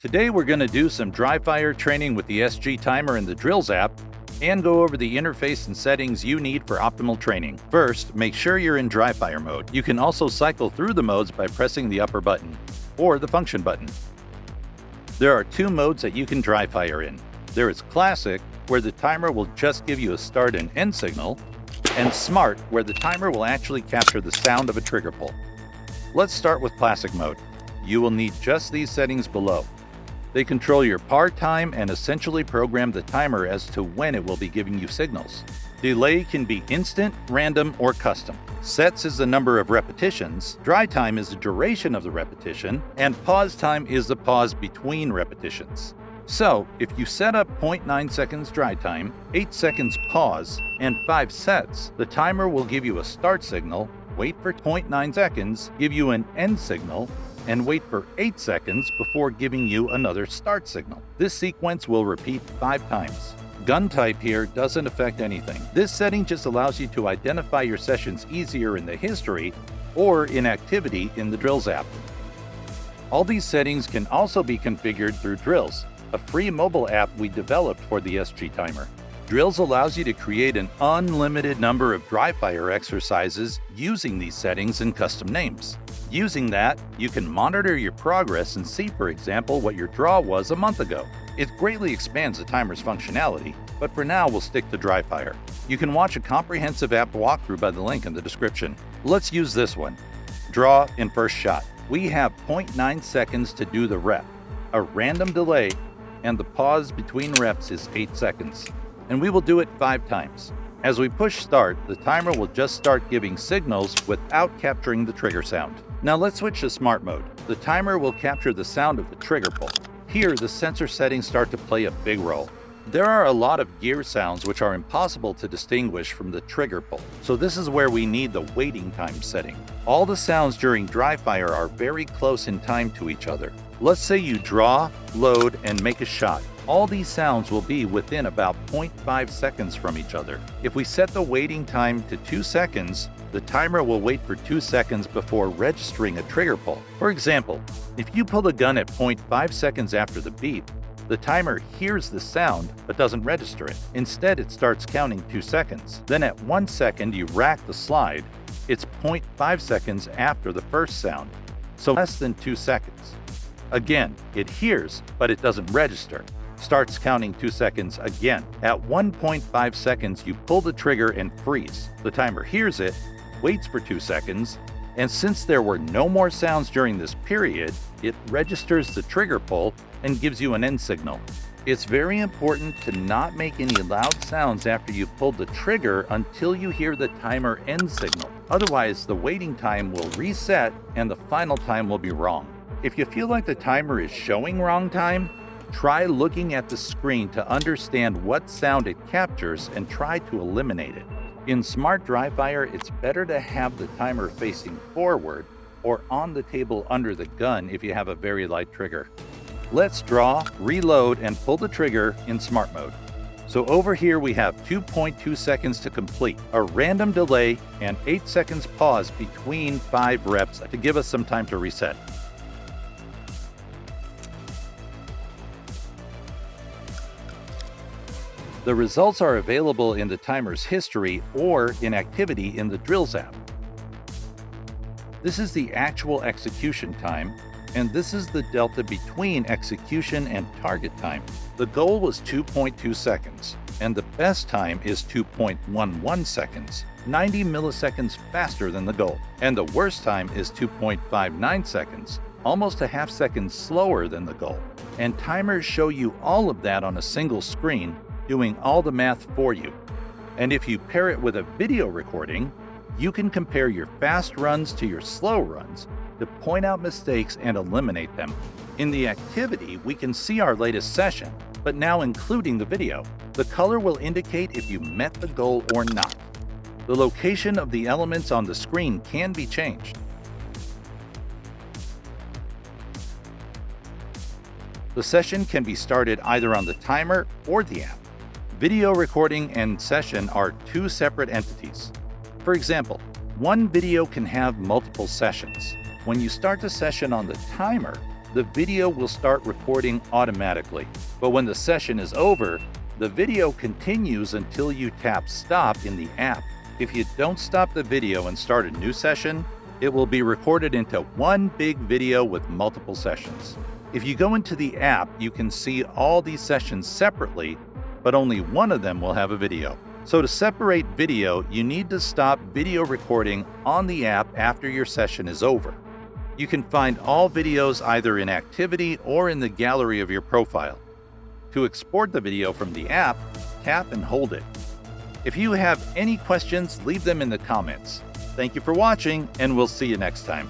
Today we're going to do some dry fire training with the SG Timer in the Drills app and go over the interface and settings you need for optimal training. First, make sure you're in dry fire mode. You can also cycle through the modes by pressing the upper button or the function button. There are two modes that you can dry fire in. There is Classic, where the timer will just give you a start and end signal, and Smart, where the timer will actually capture the sound of a trigger pull. Let's start with Classic mode. You will need just these settings below. They control your par time and essentially program the timer as to when it will be giving you signals. Delay can be instant, random, or custom. Sets is the number of repetitions, dry time is the duration of the repetition, and pause time is the pause between repetitions. So, if you set up 0.9 seconds dry time, 8 seconds pause, and 5 sets, the timer will give you a start signal, wait for 0.9 seconds, give you an end signal, and wait for 8 seconds before giving you another start signal. This sequence will repeat 5 times. Gun type here doesn't affect anything. This setting just allows you to identify your sessions easier in the history or in activity in the Drills app. All these settings can also be configured through Drills, a free mobile app we developed for the SG Timer. Drills allows you to create an unlimited number of dry fire exercises using these settings and custom names. Using that, you can monitor your progress and see, for example, what your draw was a month ago. It greatly expands the timer's functionality, but for now we'll stick to dry fire. You can watch a comprehensive app walkthrough by the link in the description. Let's use this one. Draw in first shot. We have 0.9 seconds to do the rep, a random delay, and the pause between reps is 8 seconds. And we will do it 5 times. As we push start, the timer will just start giving signals without capturing the trigger sound. Now let's switch to Smart mode. The timer will capture the sound of the trigger pull. Here, the sensor settings start to play a big role. There are a lot of gear sounds which are impossible to distinguish from the trigger pull, so this is where we need the waiting time setting. All the sounds during dry fire are very close in time to each other. Let's say you draw, load, and make a shot. All these sounds will be within about 0.5 seconds from each other. If we set the waiting time to 2 seconds, the timer will wait for 2 seconds before registering a trigger pull. For example, if you pull the gun at 0.5 seconds after the beep, the timer hears the sound but doesn't register it. Instead, it starts counting 2 seconds. Then at 1 second, you rack the slide. It's 0.5 seconds after the first sound, so less than 2 seconds. Again, it hears, but it doesn't register. Starts counting 2 seconds again. At 1.5 seconds, you pull the trigger and freeze. The timer hears it, waits for 2 seconds, and since there were no more sounds during this period, it registers the trigger pull and gives you an end signal. It's very important to not make any loud sounds after you've pulled the trigger until you hear the timer end signal. Otherwise, the waiting time will reset and the final time will be wrong. If you feel like the timer is showing wrong time, try looking at the screen to understand what sound it captures and try to eliminate it. In Smart Dry Fire, it's better to have the timer facing forward or on the table under the gun if you have a very light trigger. Let's draw, reload, and pull the trigger in Smart mode. So over here we have 2.2 seconds to complete, a random delay, and 8 seconds pause between 5 reps to give us some time to reset. The results are available in the timer's history or in activity in the Drills app. This is the actual execution time, and this is the delta between execution and target time. The goal was 2.2 seconds, and the best time is 2.11 seconds, 90 milliseconds faster than the goal. And the worst time is 2.59 seconds, almost a half second slower than the goal. And timers show you all of that on a single screen, doing all the math for you. And if you pair it with a video recording, you can compare your fast runs to your slow runs to point out mistakes and eliminate them. In the activity, we can see our latest session, but now including the video. The color will indicate if you met the goal or not. The location of the elements on the screen can be changed. The session can be started either on the timer or the app. Video recording and session are 2 separate entities. For example, one video can have multiple sessions. When you start the session on the timer, the video will start recording automatically. But when the session is over, the video continues until you tap stop in the app. If you don't stop the video and start a new session, it will be recorded into one big video with multiple sessions. If you go into the app, you can see all these sessions separately, but only one of them will have a video. So to separate video, you need to stop video recording on the app after your session is over. You can find all videos either in Activity or in the gallery of your profile. To export the video from the app, tap and hold it. If you have any questions, leave them in the comments. Thank you for watching, and we'll see you next time.